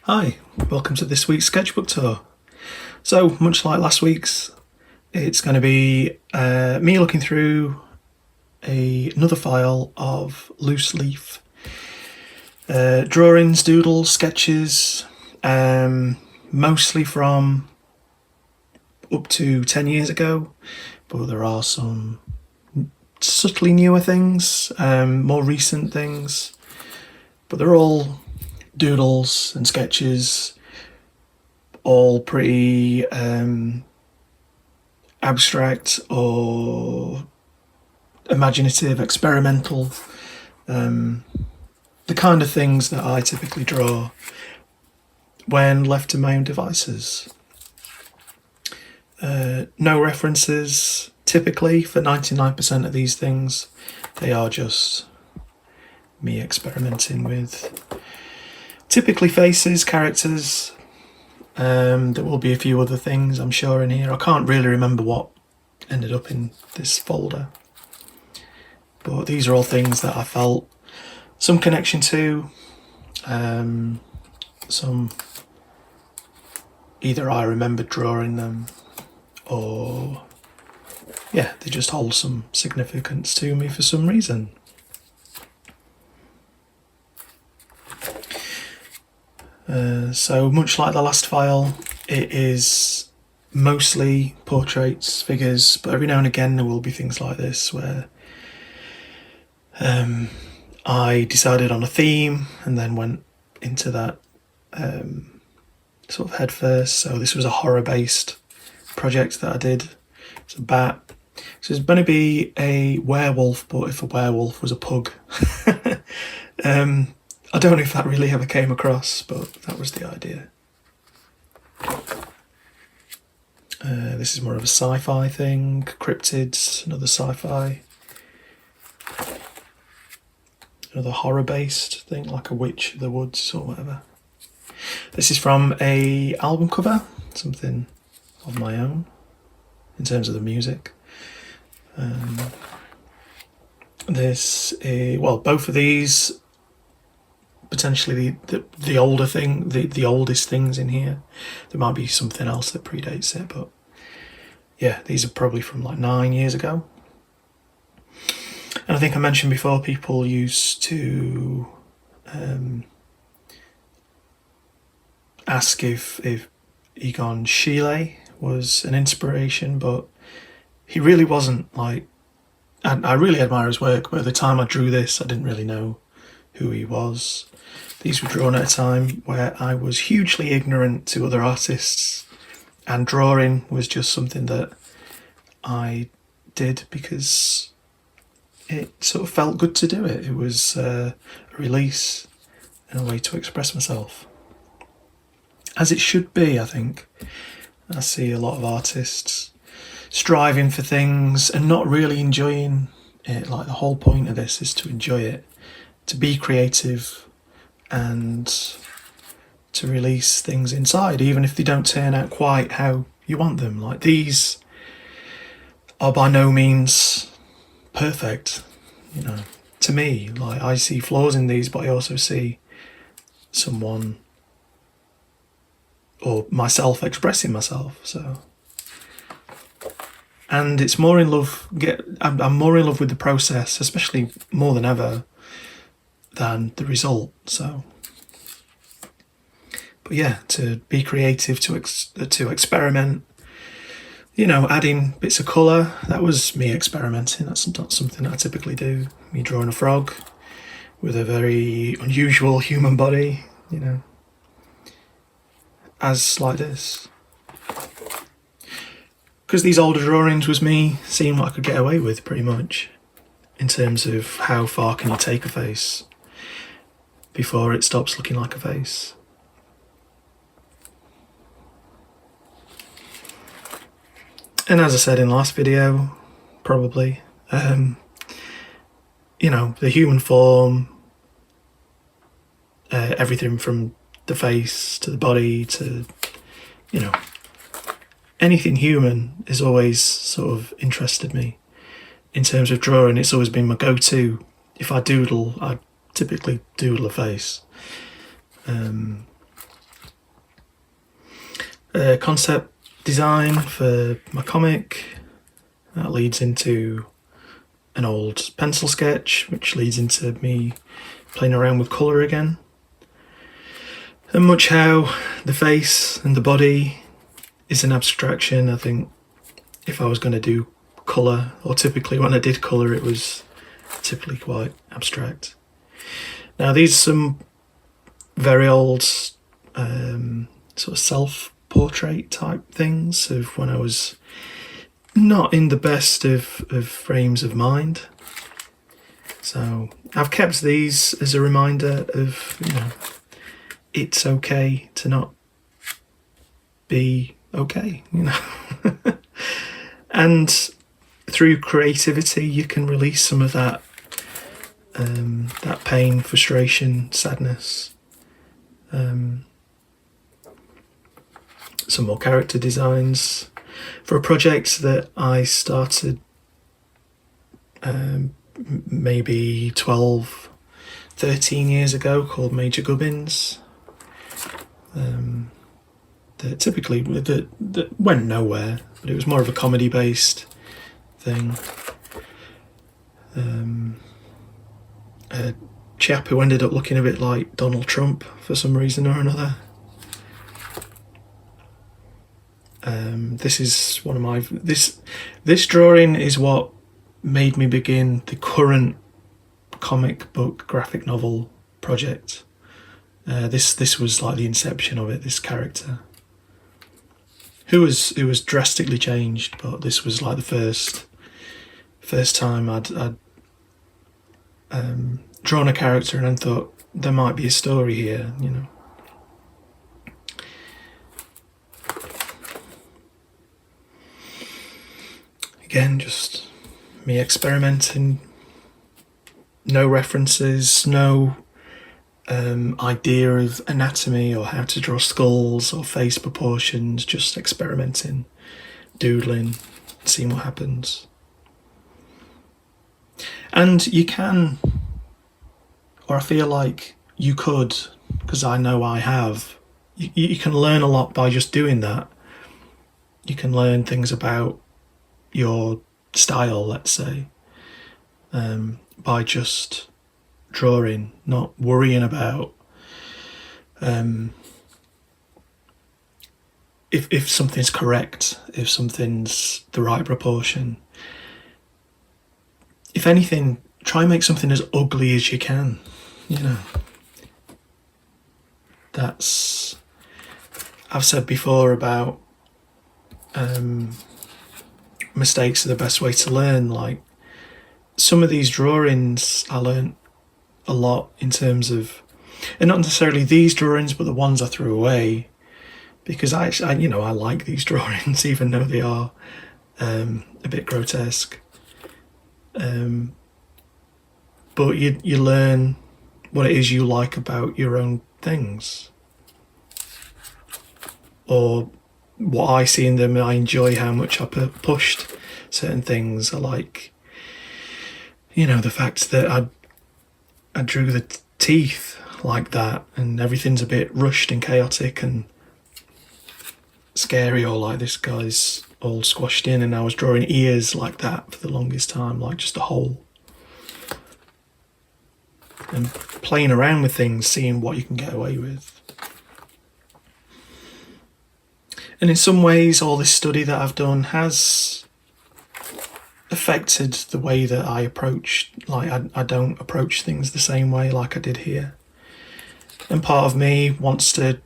Hi, welcome to this week's sketchbook tour. So, much like last week's, it's going to be me looking through another file of loose leaf drawings, doodles, sketches, mostly from up to 10 years ago, but there are some subtly newer things, more recent things, but they're all doodles and sketches, all pretty abstract or imaginative, experimental, the kind of things that I typically draw when left to my own devices. No references, typically, for 99% of these things. They are just me experimenting with typically faces, characters. There will be a few other things, I'm sure, in here. I can't really remember what ended up in this folder, but these are all things that I felt some connection to. Some either I remembered drawing them, or yeah, they just hold some significance to me for some reason. So much like the last file, it is mostly portraits, figures, but every now and again there will be things like this where I decided on a theme and then went into that sort of head first. So this was a horror-based project that I did. It's a bat. So it's going to be a werewolf, but if a werewolf was a pug. I don't know if that really ever came across, but that was the idea. This is more of a sci-fi thing. Cryptids, another sci-fi. Another horror-based thing, like a witch of the woods or whatever. This is from a album cover, something of my own in terms of the music. This is, well, both of these, potentially the older thing, the oldest things in here. There might be something else that predates it, but yeah, these are probably from like 9 years ago. And I think I mentioned before, people used to ask if Egon Schiele was an inspiration, but he really wasn't. Like, I really admire his work, but at the time I drew this, I didn't really know who he was. These were drawn at a time where I was hugely ignorant to other artists, and drawing was just something that I did because it sort of felt good to do it. It was a release and a way to express myself. As it should be, I think. I see a lot of artists striving for things and not really enjoying it. Like, the whole point of this is to enjoy it, to be creative, and to release things inside, even if they don't turn out quite how you want them. Like, these are by no means perfect, you know, to me. Like, I see flaws in these, but I also see someone or myself expressing myself. So, and it's more in love. I'm more in love with the process, especially more than ever, than the result. So, but yeah, to be creative, to experiment, you know, adding bits of colour. That was me experimenting. That's not something I typically do. Me drawing a frog with a very unusual human body, you know, as like this. Because these older drawings was me seeing what I could get away with, pretty much, in terms of how far can you take a face before it stops looking like a face. And as I said in the last video, probably, you know, the human form, everything from the face to the body to, you know, anything human has always sort of interested me. In terms of drawing, it's always been my go-to. If I doodle, I typically doodle a face. concept design for my comic. That leads into an old pencil sketch, which leads into me playing around with colour again. And much how the face and the body is an abstraction. I think if I was going to do colour, or typically when I did colour, it was typically quite abstract. Now these are some very old sort of self-portrait type things of when I was not in the best of frames of mind. So I've kept these as a reminder of, it's okay to not be okay, And through creativity, you can release some of that pain, frustration, sadness. Some more character designs for a project that I started maybe 12, 13 years ago, called Major Gubbins. That typically that went nowhere, but it was more of a comedy based thing. A chap who ended up looking a bit like Donald Trump for some reason or another. This is one of my this drawing is what made me begin the current comic book graphic novel project. This was like the inception of it. This character, who was drastically changed, but this was like the first time I'd drawn a character and then thought there might be a story here, Again, just me experimenting. No references, no idea of anatomy or how to draw skulls or face proportions, just experimenting, doodling, seeing what happens. And you can, or I feel like you could, because I know I have, you can learn a lot by just doing that. You can learn things about your style, let's say, by just drawing, not worrying about if something's correct, if something's the right proportion. If anything, try and make something as ugly as you can, That's, I've said before about mistakes are the best way to learn. Like, some of these drawings I learned a lot in terms of, and not necessarily these drawings, but the ones I threw away, because I like these drawings even though they are a bit grotesque. But you learn what it is you like about your own things, or what I see in them. I enjoy how much I pushed certain things. I like, the fact that I drew the teeth like that, and everything's a bit rushed and chaotic and scary, or like this guy's all squashed in, and I was drawing ears like that for the longest time, like just a hole. And playing around with things, seeing what you can get away with. And in some ways, all this study that I've done has affected the way that I approach, like I don't approach things the same way like I did here. And part of me wants to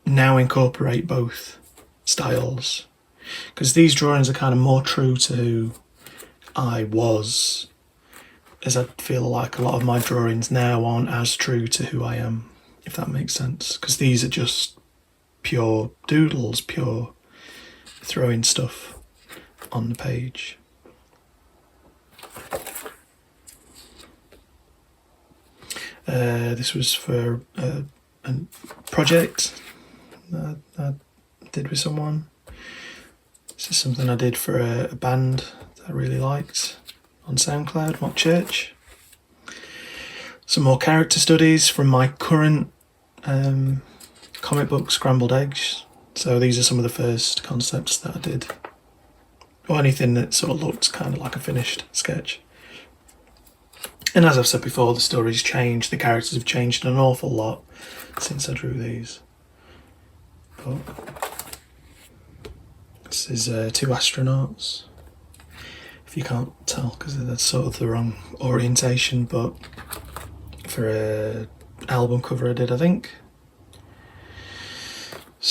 now incorporate both styles, because these drawings are kind of more true to who I was, as I feel like a lot of my drawings now aren't as true to who I am, if that makes sense, because these are just pure doodles, pure throwing stuff on the page. This was for a project that I did with someone. This is something I did for a band that I really liked on SoundCloud, Mock Church. Some more character studies from my current comic book, Scrambled Eggs. So these are some of the first concepts that I did, or anything that sort of looked kind of like a finished sketch. And as I've said before, the story's changed, the characters have changed an awful lot since I drew these. But this is two astronauts, if you can't tell because that's sort of the wrong orientation, but for a album cover I did, I think.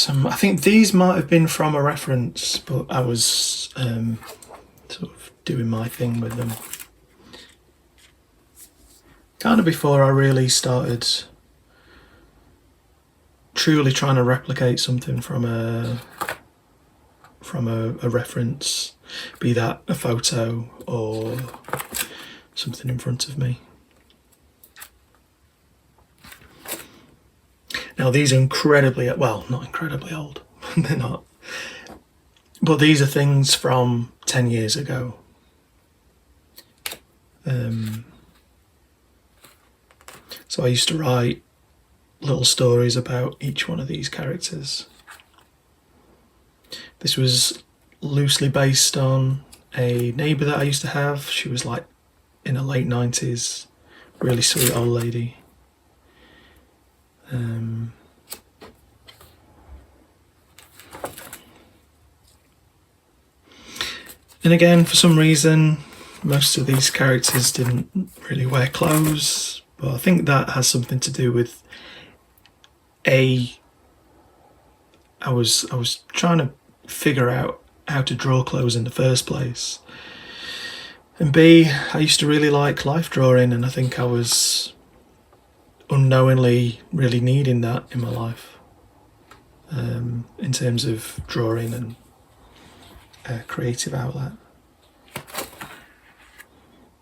I think these might have been from a reference, but I was sort of doing my thing with them. Kind of before I really started truly trying to replicate something from a reference, be that a photo or something in front of me. Now these are incredibly, well, not incredibly old, they're not, but these are things from 10 years ago. So I used to write little stories about each one of these characters. This was loosely based on a neighbour that I used to have. She was like in her late 90s, really sweet old lady. And again, for some reason, most of these characters didn't really wear clothes, but I think that has something to do with I was trying to figure out how to draw clothes in the first place, and B, I used to really like life drawing, and I think I was unknowingly really needing that in my life, in terms of drawing and a creative outlet.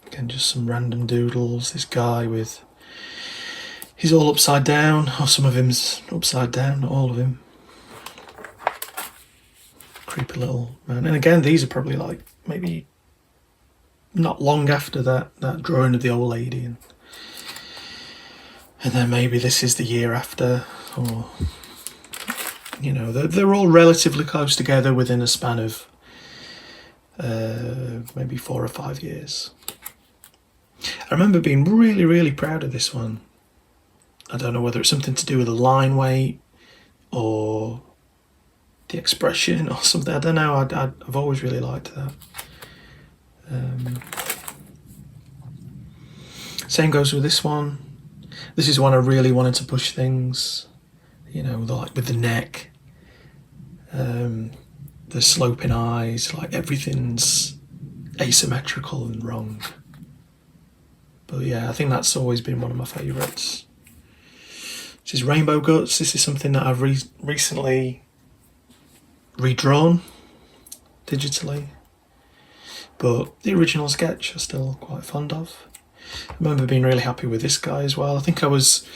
Again, just some random doodles. This guy he's all upside down, or some of him's upside down, not all of him. Creepy little man. And again, these are probably like maybe not long after that drawing of the old lady, and then maybe this is the year after, or you know, they're all relatively close together within a span of maybe 4 or 5 years. I remember being really, really proud of this one. I don't know whether it's something to do with the line weight or the expression or something. I don't know. I've always really liked that. Same goes with this one. This is one I really wanted to push things, you know, like with the neck, the sloping eyes, like everything's asymmetrical and wrong. But yeah, I think that's always been one of my favourites. This is Rainbow Guts. This is something that I've recently redrawn digitally, but the original sketch I'm still quite fond of. I remember being really happy with this guy as well. I think I was,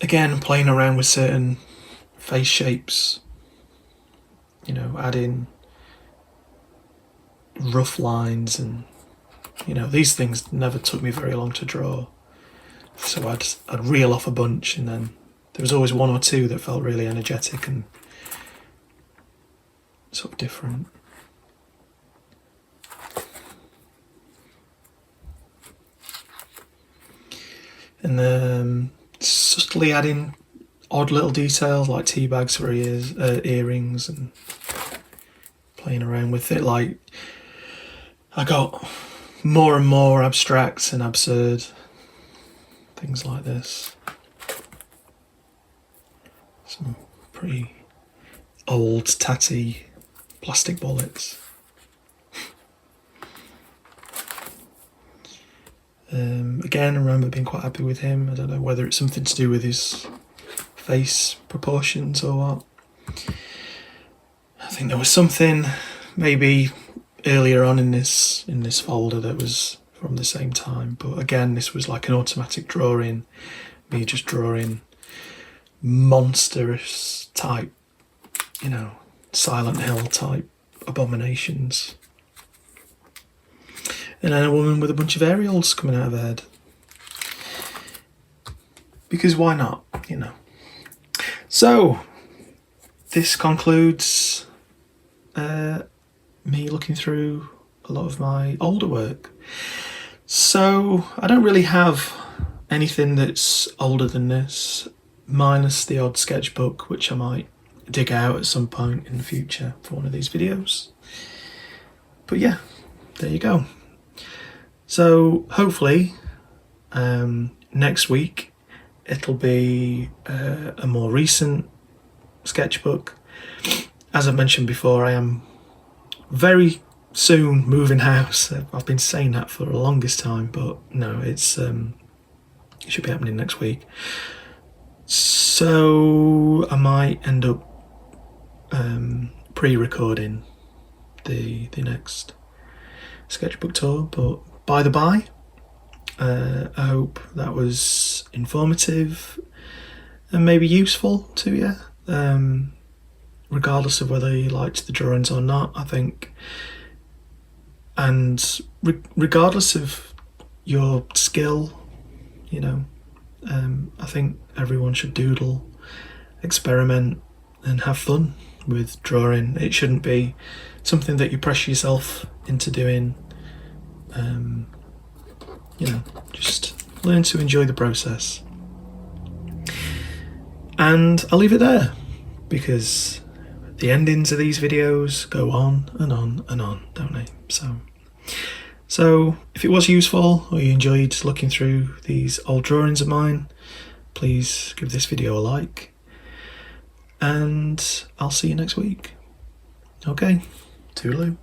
again, playing around with certain face shapes, you know, adding rough lines, and you know, these things never took me very long to draw, so I'd reel off a bunch, and then there was always one or two that felt really energetic and sort of different. And then subtly adding odd little details like tea bags for earrings, and playing around with it. Like, I got more and more abstract and absurd, things like this. Some pretty old, tatty plastic bullets. Again, I remember being quite happy with him. I don't know whether it's something to do with his face proportions or what. I think there was something maybe earlier on in this folder that was from the same time, but again, this was like an automatic drawing, me just drawing monstrous type, you know, Silent Hill type abominations. And then a woman with a bunch of aerials coming out of her head. Because why not, you know? So, this concludes me looking through a lot of my older work. So I don't really have anything that's older than this, minus the odd sketchbook, which I might dig out at some point in the future for one of these videos. But yeah, there you go. So hopefully next week it'll be a more recent sketchbook. As I mentioned before, I am very soon moving house. I've been saying that for the longest time, but no, it should be happening next week. So I might end up pre-recording the next sketchbook tour, but by the by, I hope that was informative and maybe useful to you, regardless of whether you liked the drawings or not, I think. And regardless of your skill, you know, I think everyone should doodle, experiment and have fun with drawing. It shouldn't be something that you pressure yourself into doing. You know, just learn to enjoy the process. And I'll leave it there, because the endings of these videos go on and on and on, don't they? So if it was useful, or you enjoyed looking through these old drawings of mine, please give this video a like, and I'll see you next week. Okay, toodaloo.